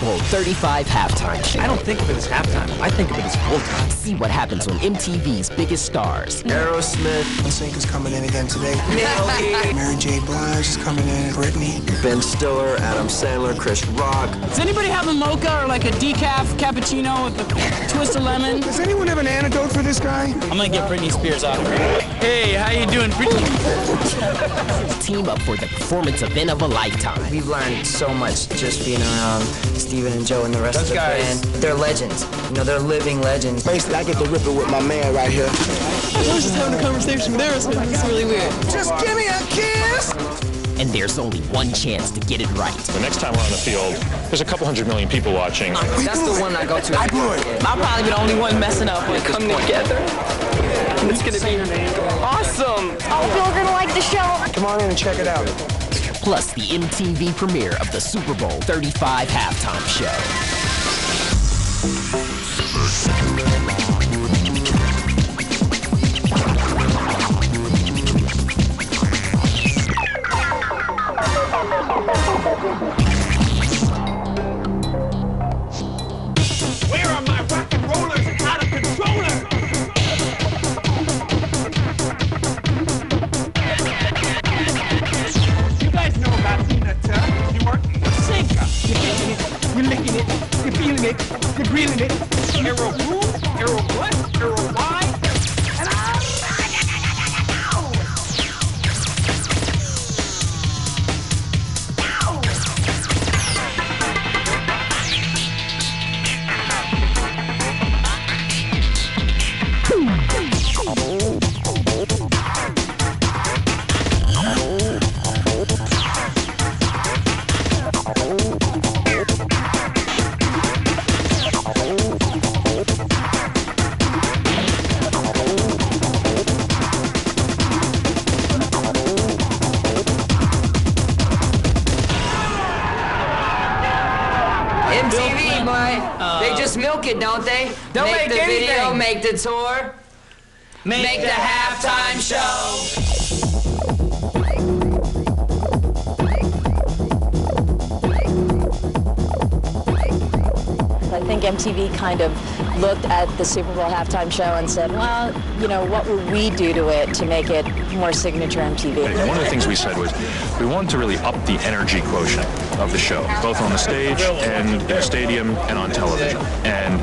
Bowl 35 halftime show. I don't think of it as halftime. I think of it as full time. See what happens when MTV's biggest stars. Aerosmith. NSYNC is coming in again today. Mary J. Blige is coming in. Britney. Ben Stiller, Adam Sandler, Chris Rock. Does anybody have a mocha or like a decaf cappuccino with a twist of lemon? Does anyone have an antidote for this guy? I'm gonna get Britney Spears out of here. Hey, how you doing, Britney? Team up for the performance event of a lifetime. We've learned so much just being around Steven and Joe and the rest of the band. They're legends. You know, they're living legends. Basically, I get to rip it with my man right here. I was just having a conversation with Aerosmith. It's really weird. Just give me a kiss! And there's only one chance to get it right. The next time we're on the field, there's a couple 100 million people watching. That's the one I go to. I blew it. I'll probably be the only one messing up when it comes together. And it's gonna be awesome. I hope you're gonna like the show. Come on in and check it out. Plus the MTV premiere of the Super Bowl 35 halftime show. Where are my rock and rollers out of controller? You guys know about Tina Turner. You work sync up. You're kicking it, you're licking it, you're feeling it, you're breathing it. Arrow who? Arrow what? Arrow why? And MTV, boy. They just milk it, don't they? Don't make the make anything. video, make the tour, make the halftime show. I think MTV kind of looked at the Super Bowl halftime show and said, well, you know, what would we do to it to make it more signature MTV? One of the things we said was we wanted to really up the energy quotient of the show, both on the stage and in a stadium and on television. And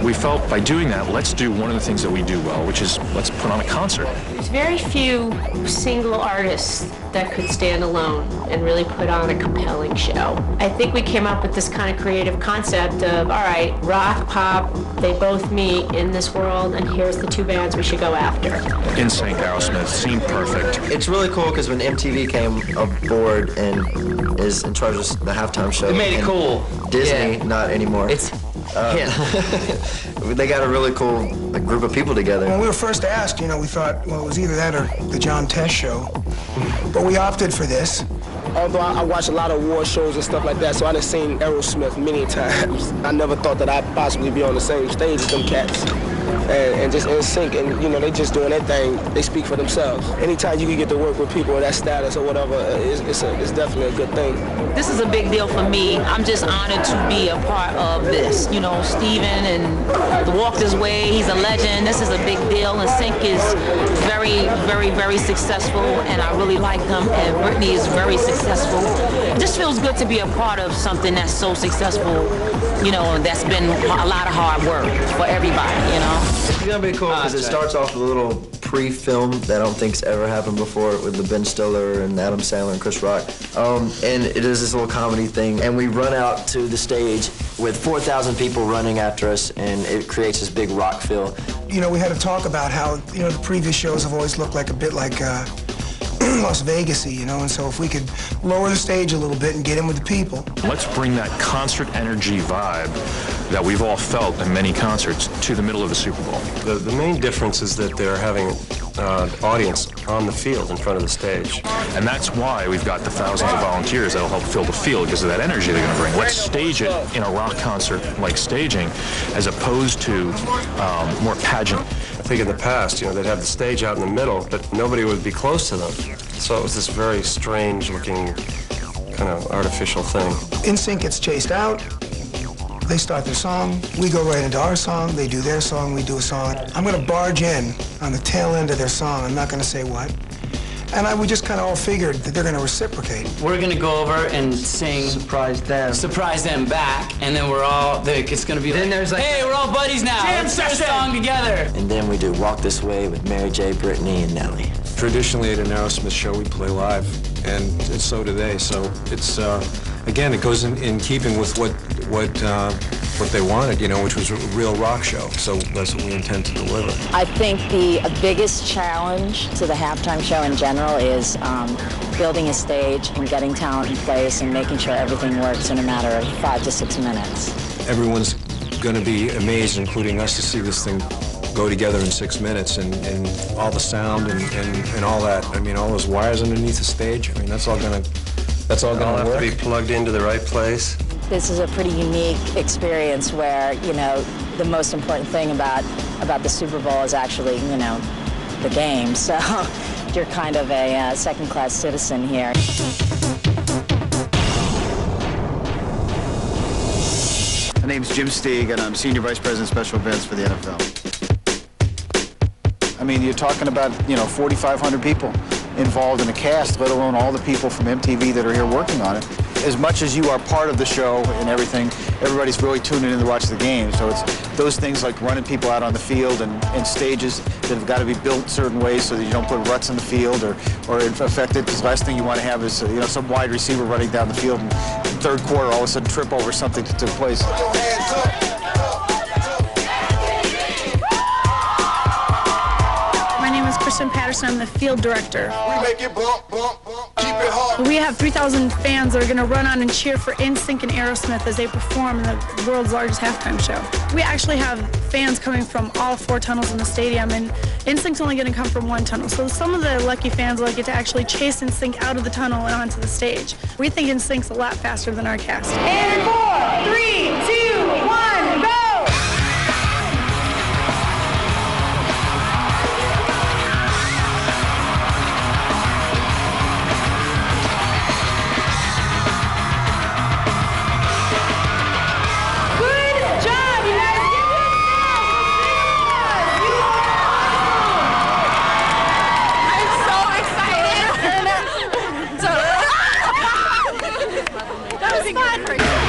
we felt by doing that, let's do one of the things that we do well, which is let's put on a concert. There's very few single artists that could stand alone and really put on a compelling show. I think we came up with this kind of creative concept of, all right, rock, pop, they both meet in this world, and here's the two bands we should go after. NSYNC, Aerosmith seemed perfect. It's really cool because when MTV came aboard and is in charge of the halftime show, It made it cool. Disney, Yeah. not anymore. It's They got a really cool group of people together. When we were first asked, you know, we thought, well, it was either that or the John Tesh show. But we opted for this. Although I watch a lot of war shows and stuff like that, so I done seen Aerosmith many times. I never thought that I'd possibly be on the same stage as them cats. And just NSYNC, and you know, they just doing their thing. They speak for themselves. Anytime you can get to work with people of that status or whatever, it's definitely a good thing. This is a big deal for me. I'm just honored to be a part of this. You know, Steven and walked his way. He's a legend. This is a big deal. And NSYNC is very, very, very successful, and I really like them. And Britney is very successful. It just feels good to be a part of something that's so successful. You know, that's been a lot of hard work for everybody. You know. It's gonna be cool because it starts off with a little pre-film that I don't think's ever happened before with the Ben Stiller and Adam Sandler and Chris Rock. And it is this little comedy thing, and we run out to the stage with 4,000 people running after us, and it creates this big rock feel. You know, we had to talk about how, you know, the previous shows have always looked like a bit like Las Vegas-y, you know, and so if we could lower the stage a little bit and get in with the people. Let's bring that concert energy vibe that we've all felt in many concerts to the middle of the Super Bowl. The main difference is that they're having audience on the field in front of the stage. And that's why we've got the thousands of volunteers that'll help fill the field because of that energy they're going to bring. Let's stage it in a rock concert like staging as opposed to more pageant. I think in the past, you know, they'd have the stage out in the middle, but nobody would be close to them. So it was this very strange looking kind of artificial thing. NSYNC gets chased out, They start their song, we go right into our song, they do their song, we do a song. I'm gonna barge in on the tail end of their song, I'm not gonna say what. And we just kind of all figured that they're gonna reciprocate. We're gonna go over and sing Surprise them back, and then we're all, it's gonna be then there's like, hey, we're all buddies now, let's sing a song together. And then we do Walk This Way with Mary J, Britney, and Nelly. Traditionally at an Aerosmith show, we play live, and so do they. So it's, again, it goes in keeping with what they wanted, you know, which was a real rock show. So that's what we intend to deliver. I think the biggest challenge to the halftime show in general is building a stage and getting talent in place and making sure everything works in a matter of 5 to 6 minutes. Everyone's going to be amazed, including us, to see this thing go together in 6 minutes, and all the sound and all that. I mean, all those wires underneath the stage. I mean, that's all going to All work. have to be plugged into the right place. This is a pretty unique experience where, you know, the most important thing about the Super Bowl is actually, you know, the game. So you're kind of a second-class citizen here. My name's Jim Steig, and I'm Senior Vice President Special Events for the NFL. I mean, you're talking about, you know, 4,500 people involved in the cast, let alone all the people from MTV that are here working on it. As much as you are part of the show and everything, everybody's really tuning in to watch the game. So it's those things like running people out on the field and stages that have got to be built certain ways so that you don't put ruts in the field or affect it. Because the last thing you want to have is, you know, some wide receiver running down the field and in third quarter all of a sudden trip over something that took place. My name is Kristen Patterson. I'm the field director. We make it bump, bump, bump, keep it hard. We have 3,000 fans that are going to run on and cheer for NSYNC and Aerosmith as they perform in the world's largest halftime show. We actually have fans coming from all 4 tunnels in the stadium, and NSYNC's only going to come from 1 tunnel. So some of the lucky fans will get to actually chase NSYNC out of the tunnel and onto the stage. We think NSYNC's a lot faster than our cast. And 4, 3, 2, 1, go!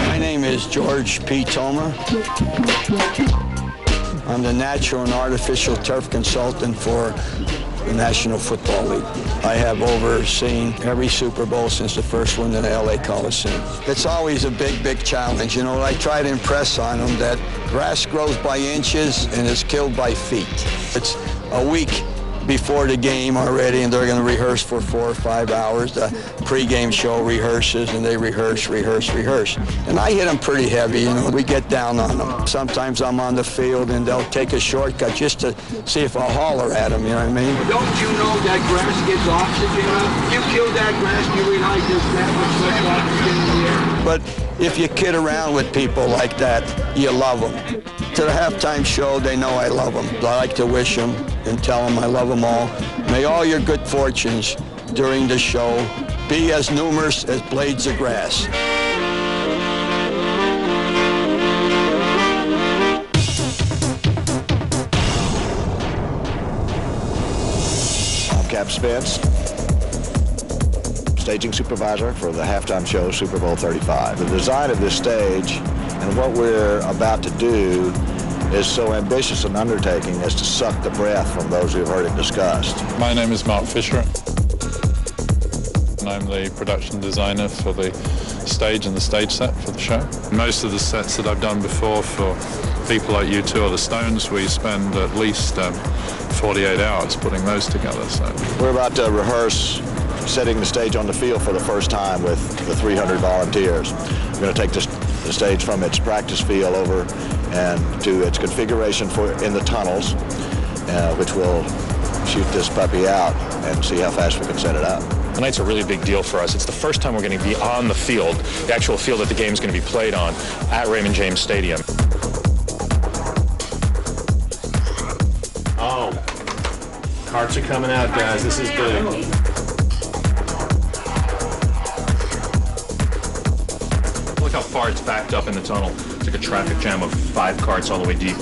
My name is George P. Tomer. I'm the natural and artificial turf consultant for the National Football League. I have overseen every Super Bowl since the first one in the LA Coliseum. It's always a big, big challenge. You know, I try to impress on them that grass grows by inches and is killed by feet. It's a week before the game already, and they're going to rehearse for 4 or 5 hours. The pregame show rehearses, and they rehearse. And I hit them pretty heavy, you know. We get down on them. Sometimes I'm on the field, and they'll take a shortcut just to see if I'll holler at them, you know what I mean? Don't you know that grass gets oxygen up? You kill that grass, you realize there's that much less oxygen in the air. But if you kid around with people like that, you love them. To the halftime show, they know I love them. I like to wish them and tell them I love them all. May all your good fortunes during the show be as numerous as blades of grass. I'm Cap Spence, staging supervisor for the halftime show Super Bowl 35. The design of this stage and what we're about to do is so ambitious an undertaking as to suck the breath from those who've heard it discussed. My name is Mark Fisher, and I'm the production designer for the stage and the stage set for the show. Most of the sets that I've done before for people like U2 or the Stones, we spend at least 48 hours putting those together. So We're about to rehearse setting the stage on the field for the first time with the 300 volunteers. We're going to take the stage from its practice field over and to its configuration in the tunnels, which will shoot this puppy out and see how fast we can set it up. Tonight's a really big deal for us. It's the first time we're going to be on the field, the actual field that the game's going to be played on, at Raymond James Stadium. Oh, carts are coming out, guys. This is big. Look how far it's backed up in the tunnel. like a traffic jam of 5 carts all the way deep.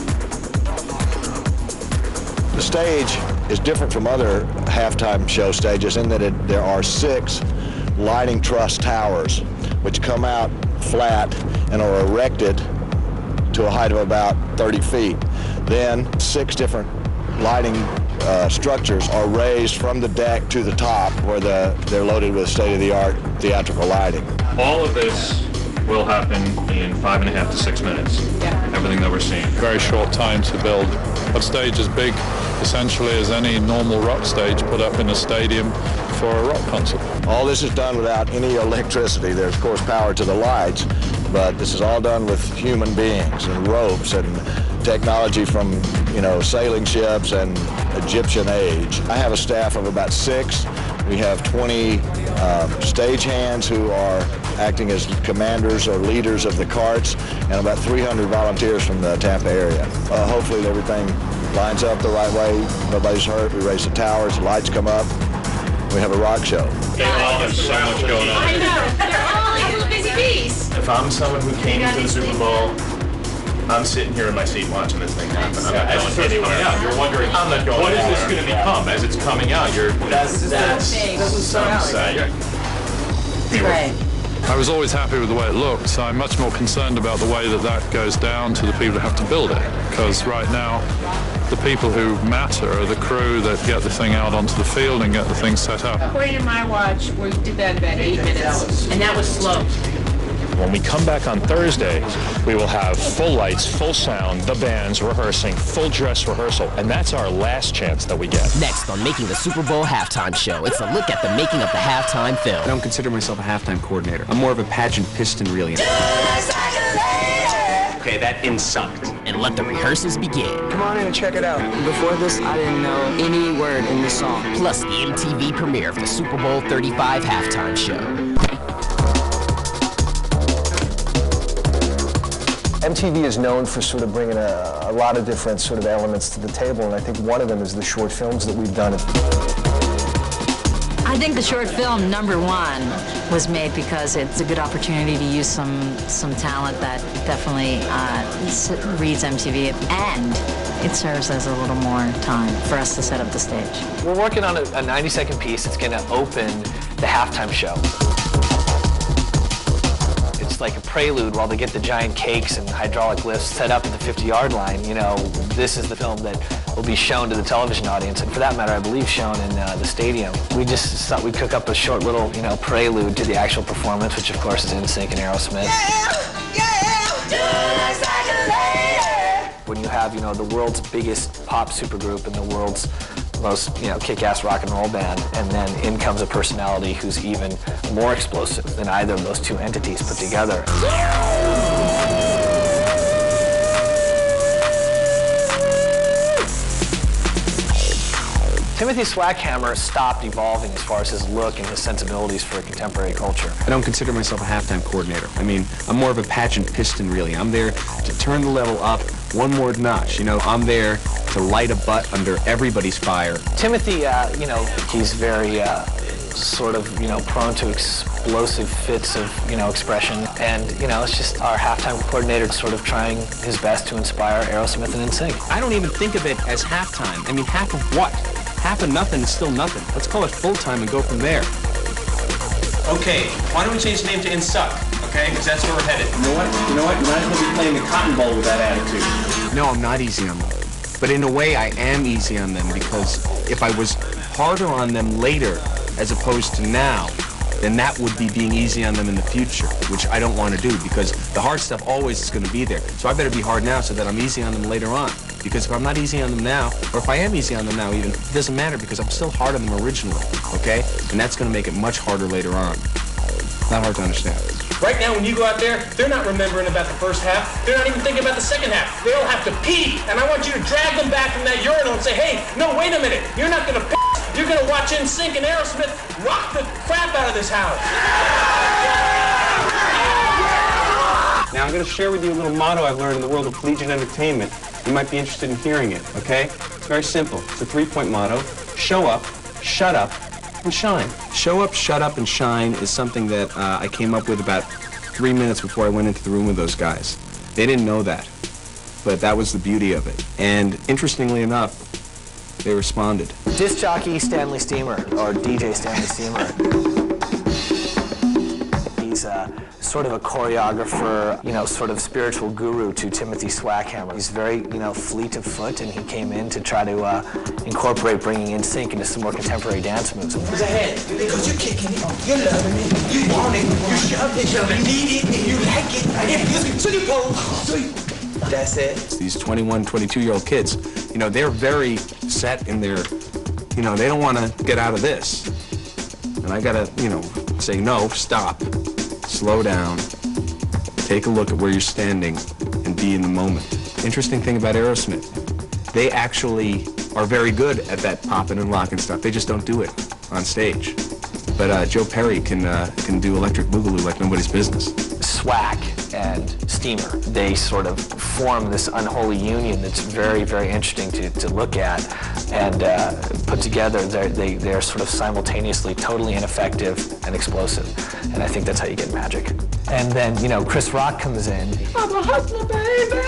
The stage is different from other halftime show stages in that there are 6 lighting truss towers which come out flat and are erected to a height of about 30 feet. Then 6 different lighting structures are raised from the deck to the top where they're loaded with state-of-the-art theatrical lighting. All of this will happen in 5.5 to 6 minutes. Everything that we're seeing. Very short time to build. That stage is big, essentially, as any normal rock stage put up in a stadium for a rock concert. All this is done without any electricity. There's, of course, power to the lights, but this is all done with human beings and ropes and technology from, sailing ships and Egyptian age. I have a staff of about 6. We have 20 stagehands who are acting as commanders or leaders of the carts, and about 300 volunteers from the Tampa area. Hopefully everything lines up the right way, nobody's hurt. We raise the towers, the lights come up, we have a rock show. They all have so much going on. I know, they're all like little busy bees. If I'm someone who came to the Super Bowl, I'm sitting here in my seat watching this thing happen. I'm not going anywhere. You're wondering, I'm not going what is this going to become as it's coming out? That's Right. I was always happy with the way it looked, so I'm much more concerned about the way that goes down to the people who have to build it. Because right now, the people who matter are the crew that get the thing out onto the field and get the thing set up. According to my watch, we did that in about 8 minutes, and that was slow. When we come back on Thursday, we will have full lights, full sound, the band's rehearsing, full dress rehearsal, and that's our last chance that we get. Next on Making the Super Bowl Halftime Show, it's a look at the making of the halftime film. I don't consider myself a halftime coordinator. I'm more of a pageant piston really. Okay, that sucked. And let the rehearsals begin. Come on in and check it out. Before this, I didn't know any word in the song. Plus the MTV premiere of the Super Bowl 35 Halftime Show. MTV is known for sort of bringing a lot of different sort of elements to the table, and I think one of them is the short films that we've done. I think the short film #1 was made because it's a good opportunity to use some talent that definitely reads MTV, and it serves as a little more time for us to set up the stage. We're working on a 90-second piece that's going to open the halftime show. It's like a prelude while they get the giant cakes and hydraulic lifts set up at the 50-yard line. This is the film that will be shown to the television audience, and for that matter, I believe shown in the stadium. We just thought we'd cook up a short little, prelude to the actual performance, which of course is NSYNC and Aerosmith. When you have, the world's biggest pop supergroup and the world's most, kick-ass rock and roll band, and then in comes a personality who's even more explosive than either of those two entities put together. Timothy Swackhammer stopped evolving as far as his look and his sensibilities for contemporary culture. I don't consider myself a halftime coordinator. I'm more of a pageant piston really. I'm there to turn the level up one more notch. I'm there to light a butt under everybody's fire. Timothy, he's very prone to explosive fits of, expression. And, it's just our halftime coordinator sort of trying his best to inspire Aerosmith and NSYNC. I don't even think of it as halftime. Half of what? Half of nothing is still nothing. Let's call it full-time and go from there. Okay, why don't we change the name to NSYNC, okay? Because that's where we're headed. You know what? You might as well be playing the Cotton Bowl with that attitude. No, I'm not easy on them. But in a way, I am easy on them because if I was harder on them later as opposed to now, then that would be being easy on them in the future, which I don't want to do because the hard stuff always is going to be there. So I better be hard now so that I'm easy on them later on. Because if I'm not easy on them now, or if I am easy on them now even, it doesn't matter because I'm still hard on them originally, okay? And that's going to make it much harder later on. Not hard to understand. Right now, when you go out there, they're not remembering about the first half. They're not even thinking about the second half. They all have to pee, and I want you to drag them back from that urinal and say, hey, no, wait a minute. You're not going to piss. You're going to watch NSYNC and Aerosmith rock the crap out of this house. Now, I'm going to share with you a little motto I've learned in the world of collegiate entertainment. You might be interested in hearing it, okay? It's very simple. It's a 3-point motto. Show up, shut up, and shine. Show up, shut up, and shine is something that I came up with about 3 minutes before I went into the room with those guys. They didn't know that, but that was the beauty of it. And interestingly enough, they responded. Disc jockey Stanley Steamer, or DJ Stanley Steamer. He's sort of a choreographer, sort of spiritual guru to Timothy Swackhammer. He's very, fleet of foot, and he came in to try to incorporate bringing NSYNC into some more contemporary dance moves. Because you're kicking it, you're loving it, you want it, you shove it, you need it, and you like it, and so you go, that's it. These 21, 22-year-old kids, they're very set in their, they don't want to get out of this. And I gotta, say, no, stop, slow down, take a look at where you're standing, and be in the moment. Interesting thing about Aerosmith, they actually are very good at that popping and locking stuff. They just don't do it on stage. But Joe Perry can do electric boogaloo like nobody's business. Swack and Steamer, they sort of form this unholy union that's very, very interesting to look at and put together. They're sort of simultaneously totally ineffective and explosive, and I think that's how you get magic. And then, Chris Rock comes in. I'm a hustler, baby.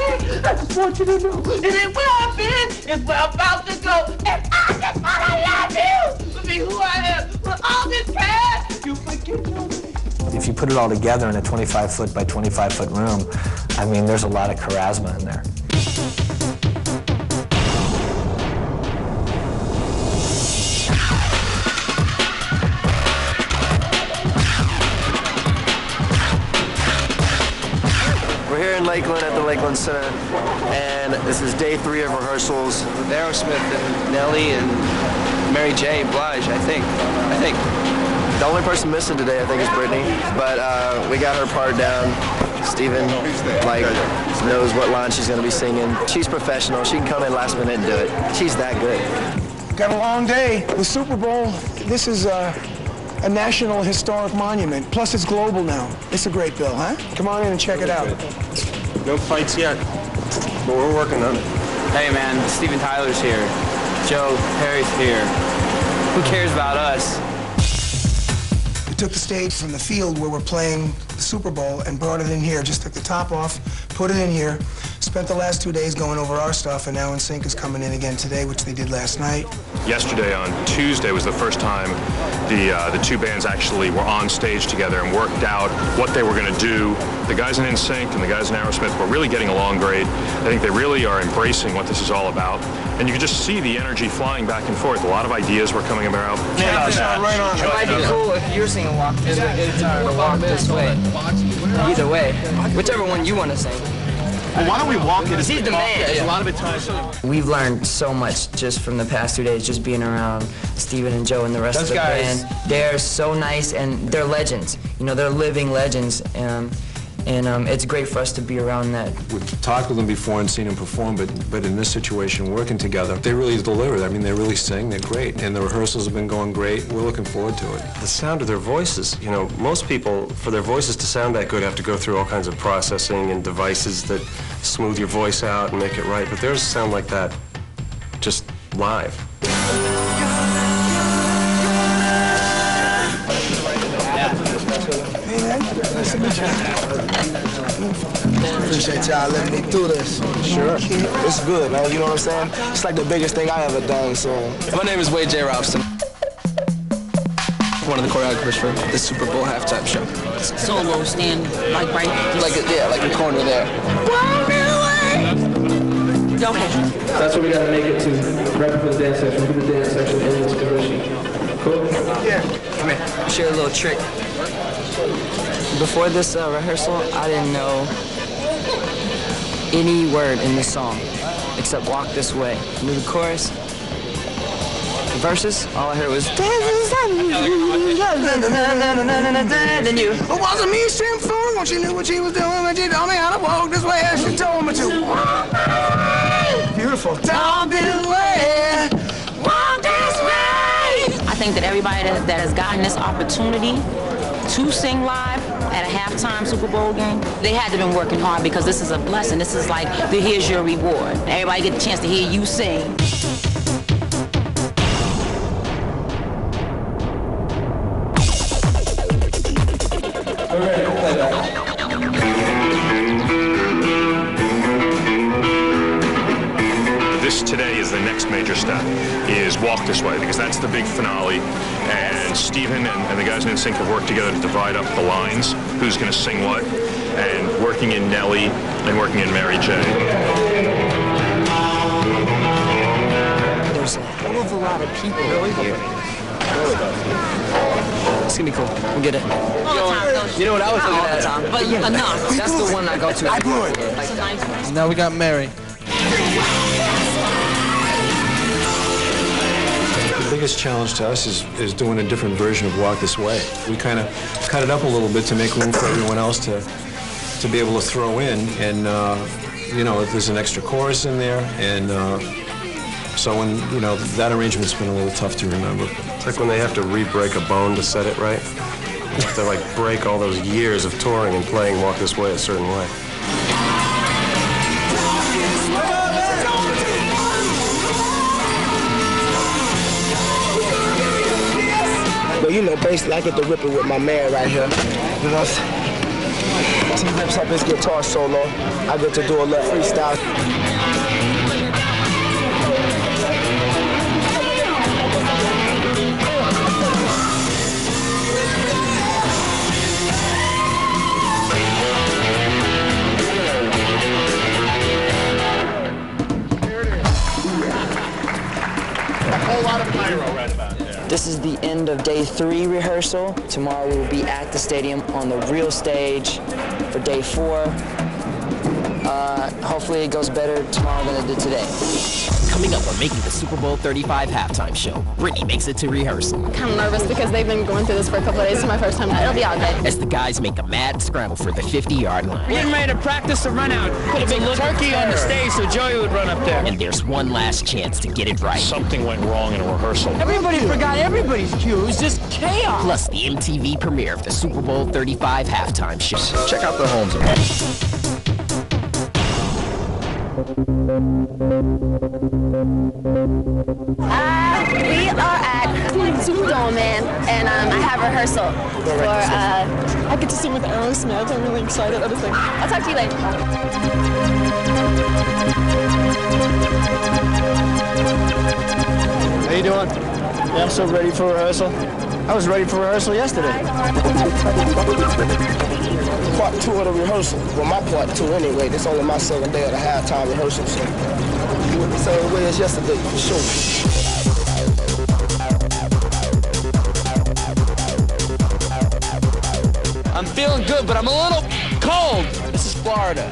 I just want you to know it ain't where I've been, it's where I'm about to go. And I just wanna love you to be who I am. With all this cash, you forget your name. If you put it all together in a 25-foot by 25-foot room, I mean, there's a lot of charisma in there. We're here in Lakeland at the Lakeland Center, and this is day 3 of rehearsals with Aerosmith and Nelly and Mary J. Blige, I think. The only person missing today, I think, is Britney, but we got her part down. Steven, knows what line she's going to be singing. She's professional. She can come in last minute and do it. She's that good. Got a long day. The Super Bowl, this is a national historic monument. Plus, it's global now. It's a great bill, huh? Come on in and check it out. No fights yet, but we're working on it. Hey man, Steven Tyler's here. Joe Perry's here. Who cares about us? We took the stage from the field where we're playing the Super Bowl and brought it in here. Just took the top off, put it in here. Spent the last 2 days going over our stuff, and now NSYNC is coming in again today, which they did last night. Yesterday, on Tuesday, was the first time the two bands actually were on stage together and worked out what they were going to do. The guys in NSYNC and the guys in Aerosmith were really getting along great. I think they really are embracing what this is all about. And you can just see the energy flying back and forth. A lot of ideas were coming about. It might be cool if you're singing Walk This Way guitar or Walk This Way. Either way, whichever one you want to sing. Well, why don't we walk it? He's the man. A lot of it ties. We've learned so much just from the past 2 days, just being around Steven and Joe and the rest of the band. They're so nice, and they're legends. They're living legends, and it's great for us to be around that. We've talked with them before and seen them perform, but in this situation, working together, they really deliver. I mean, they really sing. They're great, and the rehearsals have been going great. We're looking forward to it. The sound of their voices, most people, for their voices to sound that good, have to go through all kinds of processing and devices that smooth your voice out and make it right, but theirs sound like that, just live. Appreciate y'all letting me do this. Sure. It's good, man. You know what I'm saying? It's like the biggest thing I ever done, so. My name is Wade J. Robson. One of the choreographers for the Super Bowl halftime show. Solo stand like right like a corner there. Go ahead. That's what we got to make it to. Right before the dance section. We'll do the dance section in this position. Cool? Yeah. Come here. Share a little trick. Before this rehearsal, I didn't know any word in this song except Walk This Way. I knew the chorus. The verses, all I heard was then you. It wasn't me simple when she knew what she was doing, when she told me how to walk this way, she told me to. Beautiful. Walk this way. Walk this way. I think that everybody that has gotten this opportunity to sing live at a halftime Super Bowl game, they had to have been working hard, because this is a blessing. This is like, here's your reward. Everybody get the chance to hear you sing. today is the next major step, is Walk This Way, because that's the big finale. And Steven and the guys in NSYNC have worked together to divide up the lines, who's going to sing what, and working in Nelly and working in Mary J. There's a hell of a lot of people here. It's gonna be cool. We'll get it. You know what I was looking at? All the time. But yeah, enough. That's the one I go to. I would. Now we got Mary. The biggest challenge to us is doing a different version of Walk This Way. We kind of cut it up a little bit to make room for everyone else to be able to throw in. And, you know, there's an extra chorus in there. And so when, you know, that arrangement's been a little tough to remember. It's like when they have to re-break a bone to set it right. They have to, like, break all those years of touring and playing Walk This Way a certain way. But you know, basically, I get to rip it with my man right here. You know, he rips up his guitar solo. I get to do a little freestyle. A whole lot of pyro right about there. This is the end of day 3 rehearsal. Tomorrow we will be at the stadium on the real stage for day 4. Hopefully it goes better tomorrow than it did today. Coming up on making the Super Bowl 35 halftime show, Britney makes it to rehearsal. I'm kind of nervous because they've been going through this for a couple of days. It's my first time. It'll be all good. As the guys make a mad scramble for the 50-yard line. We're getting ready to practice the run out. Put a big turkey on the stage so Joey would run up there. And there's one last chance to get it right. Something went wrong in a rehearsal. Everybody forgot everybody's cue. It was just chaos. Plus the MTV premiere of the Super Bowl 35 halftime show. Check out the homes. We are at Superdome, man, and I have rehearsal for, I get to sing with Aerosmith. I'm really excited. I'll talk to you later. How you doing? Yeah, I'm so ready for rehearsal. I was ready for rehearsal yesterday. Part 2 of the rehearsal. Well, my part 2 anyway. This is only my second day of the halftime rehearsal, so do it the same way as yesterday, for sure. I'm feeling good, but I'm a little cold. This is Florida.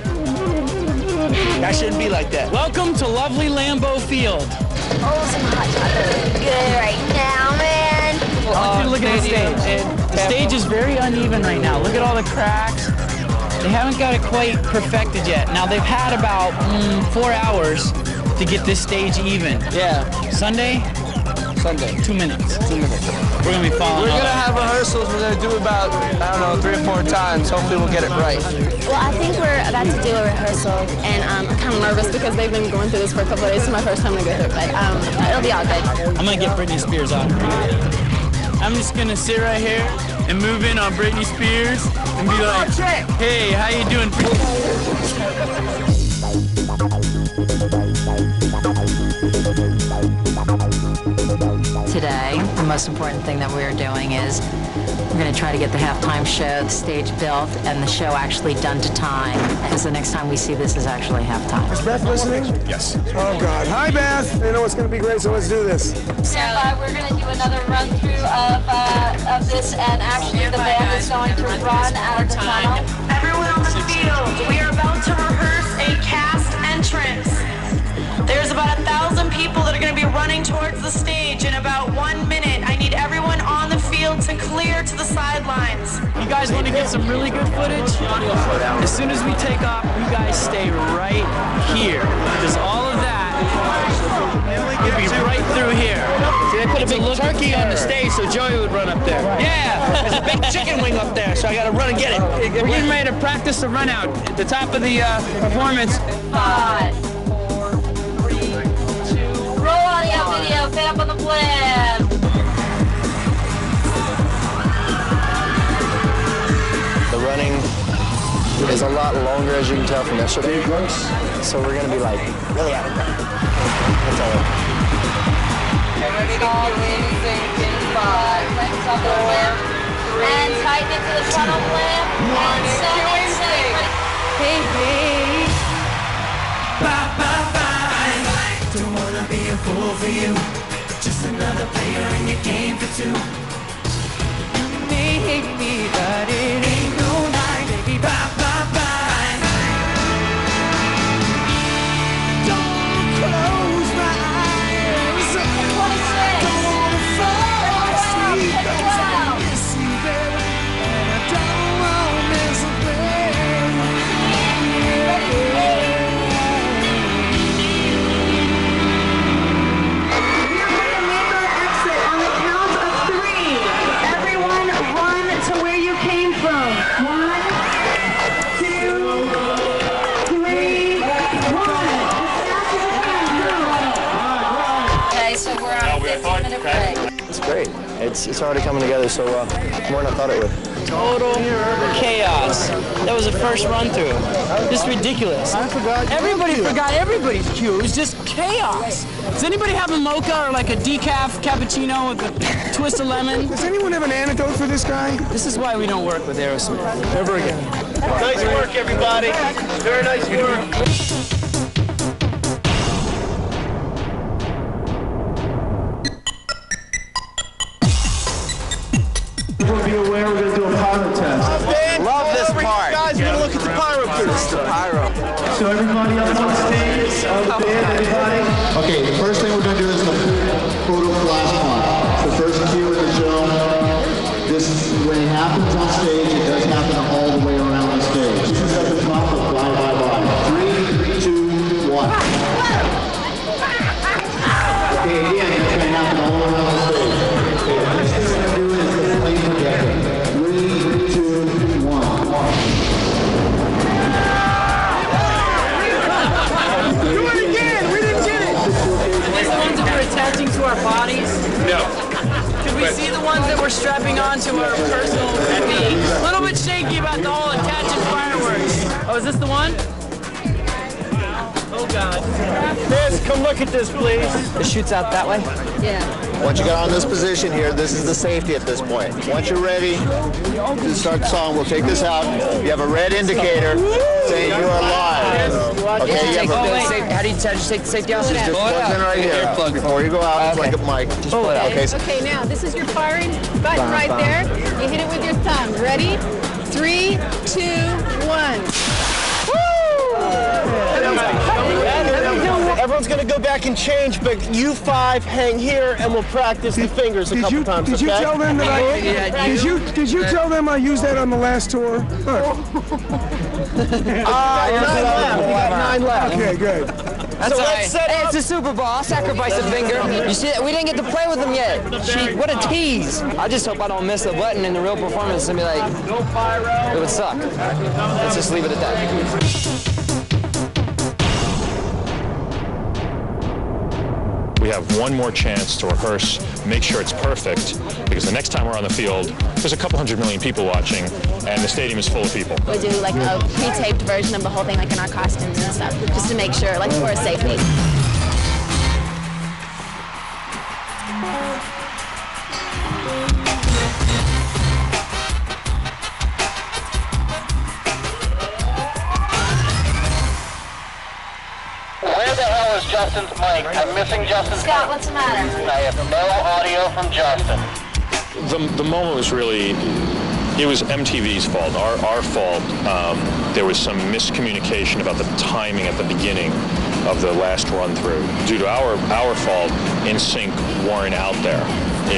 That shouldn't be like that. Welcome to lovely Lambeau Field. Oh, some hot chocolate. Good right now, man. I want you to look at the stage. The stage is very uneven right now. Look at all the cracks. They haven't got it quite perfected yet. Now, they've had about 4 hours to get this stage even. Yeah. Sunday? 2 minutes. 2 minutes. We're going to be following We're up. going to have rehearsals. We're going to do about, I don't know, 3 or 4 times. Hopefully we'll get it right. Well, I think we're about to do a rehearsal, and I'm kind of nervous because they've been going through this for a couple of days. It's my first time to go through it, but it'll be all good. I'm going to get Britney Spears on. I'm just going to sit right here and move in on Britney Spears and be like, hey, how you doing? Today, the most important thing that we're doing is we're going to try to get the halftime show, the stage built, and the show actually done to time. Because the next time we see this is actually halftime. Is Beth listening? Yes. Oh, God. Hi, Beth. You know it's going to be great, so let's do this. So we're going to do another run-through of this, and actually the band is going to run out of the tunnel. Everyone on the field, we are about to rehearse a cast entrance. There's about 1,000 people that are going to be running towards the stage in about 1 minute. I need everyone on the field to clear to the sidelines. You guys want to get some really good footage? As soon as we take off, you guys stay right here. Because all of that will be right through here. See, they put a big turkey on the stage so Joey would run up there. Yeah! There's a big chicken wing up there, so I got to run and get it. We're getting ready to practice the run out at the top of the performance. 5, 4, 3, 2, roll audio video, set up on the plan. The running is a lot longer, as you can tell from yesterday. So we're going to be like really out of breath. That's all. And tighten it to the front of the lamp. And 7, 6. Hey, hey. Bye, bye, bye. Don't wanna be a fool for you. Just another player in your game for two. You may hate me, but it ain't no lie, baby. Bye, bye, bye. Don't close my eyes. Don't wanna fall asleep. I miss you, baby. And I don't wanna miss a thing. It's great. It's already coming together so well, more than I thought it would. Total chaos. That was the first run through. Just ridiculous. I forgot. Everybody forgot everybody's cue. It was just chaos. Does anybody have a mocha or like a decaf cappuccino with a twist of lemon? Does anyone have an antidote for this guy? This is why we don't work with Aerosmith. Ever again. Nice work, everybody. Very nice work. Be aware we're going to do a pyro test. Love this part. Guys, we're going to look at the pyro first. The pyro. So everybody up on stage, everybody. Okay, the first thing we're going to do is the photo flash mob. The first cue in the show. This, when it happens on stage, it does happen all the way around the stage. This is at the top of bye, bye, bye. 3, 2, 1. Okay, again, it's going to happen all around the stage. Okay, the next thing we're going to do is the flame projector. 3, 2, 1. Do it again! We didn't get it! These the ones that we're attaching to our bodies? No. Could we see the ones that we're strapping onto our personal feet? A little bit shaky about the whole attaching fireworks. Oh, is this the one? Oh, God. Liz, come look at this, please. It shoots out that way? Yeah. Once you get on this position here, this is the safety at this point. Once you're ready to start the song, we'll take this out. You have a red indicator saying you are live. Okay, you have a... How do you take the safety out? Just plug in right here. Before you go out, it's like a mic. Just pull it out. Okay, now this is your firing button right there. You hit it with your thumb. Ready? 3, 2, 1. Everyone's going to go back and change, but you 5 hang here and we'll practice the fingers a couple times, Did you okay? tell them that Did you tell them I used that on the last tour? Look. 9 left. We got 9 left. Okay, good. That's so all right. let's set Hey, up. it's a Super Bowl. I'll sacrifice a finger. You see, we didn't get to play with them yet. What a tease. I just hope I don't miss a button in the real performance and be like, it would suck. Let's just leave it at that. We have one more chance to rehearse, make sure it's perfect, because the next time we're on the field, there's a couple 100 million people watching, and the stadium is full of people. We do like a pre-taped version of the whole thing, like in our costumes and stuff, just to make sure, like for safety. Where the hell is Justin's mic? I'm missing Justin's mic. Scott, what's the matter? I have no audio from Justin. The moment was really, it was MTV's fault, our fault. There was some miscommunication about the timing at the beginning of the last run through. Due to our fault, NSYNC weren't out there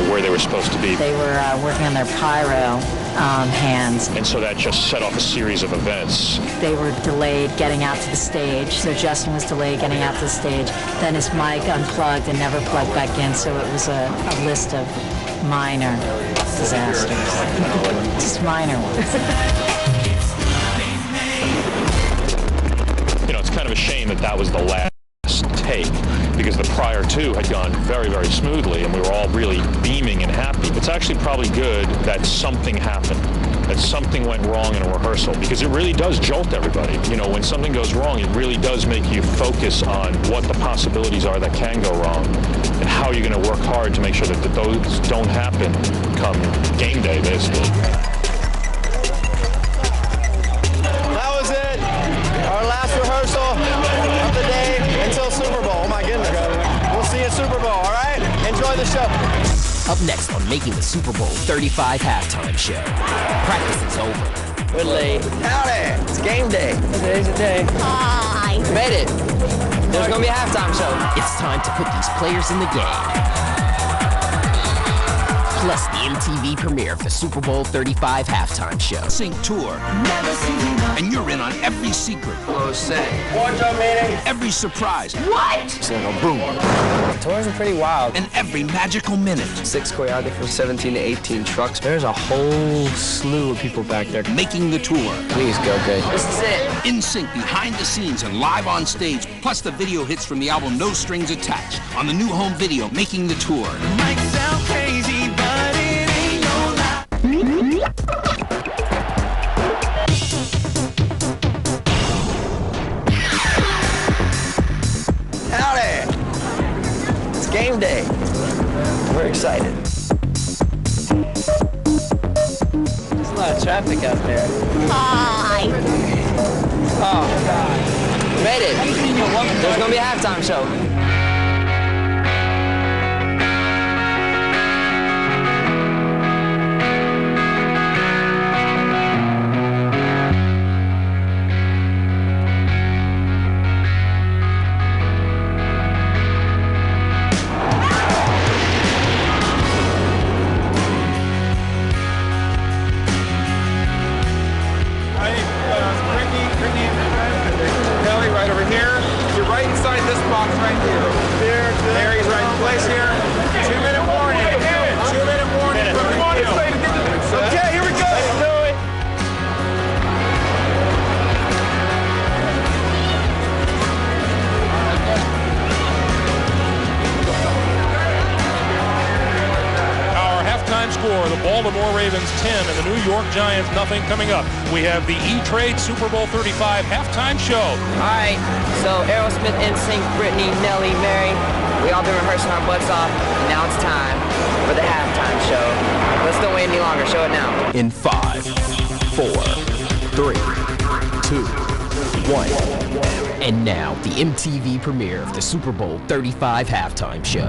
where they were supposed to be. They were working on their pyro hands. And so that just set off a series of events. They were delayed getting out to the stage, so Justin was delayed getting out to the stage. Then his mic unplugged and never plugged back in, so it was a list of minor disasters. Just minor ones. You know, it's kind of a shame that was the last take, because the prior two had gone very, very smoothly and we were all really beaming and happy. It's actually probably good that something happened. that something went wrong in a rehearsal, because it really does jolt everybody. You know, when something goes wrong, it really does make you focus on what the possibilities are that can go wrong and how you're going to work hard to make sure that those don't happen come game day, basically. That was it. Our last rehearsal of the day until Super Bowl. Oh my goodness. We'll see you at Super Bowl, all right? Enjoy the show. Up next on Making the Super Bowl 35 halftime show. Practice is over. We're late. Howdy. It's game day. Today's the day. Hi. Made it. There's gonna be a halftime show. It's time to put these players in the game. Plus the MTV premiere of the Super Bowl 35 halftime show. NSYNC tour. And you're in on every secret. Close set. What's up, meeting? Every surprise. What? It's like a boom. The tours are pretty wild. And every magical minute. 6 choreographers, 17 to 18 trucks. There's a whole slew of people back there. Making the tour. Please go good. This is it. NSYNC behind the scenes and live on stage, plus the video hits from the album No Strings Attached on the new home video, Making the Tour. Might sound crazy, but it ain't no lie. Howdy. It's game day. We're excited. There's a lot of traffic out there. Hi. Oh, God. Made it. There's gonna be a halftime show. Britney, Kelly, right over here. You're right inside this box right here. There, he's right in place here. 2-minute warning. 2-minute warning from the video. Okay, here we go. Let's do it. Our halftime score, the Baltimore Ravens 10 and the New York Giants nothing. Coming up, we have the E-Trade Super Bowl 35 halftime show. All right, so Aerosmith, NSYNC, Britney, Nelly, Mary, we all been rehearsing our butts off, and now it's time for the halftime show. Let's don't wait any longer, show it now. In 5, 4, 3, 2, 1. And now the MTV premiere of the Super Bowl 35 halftime show.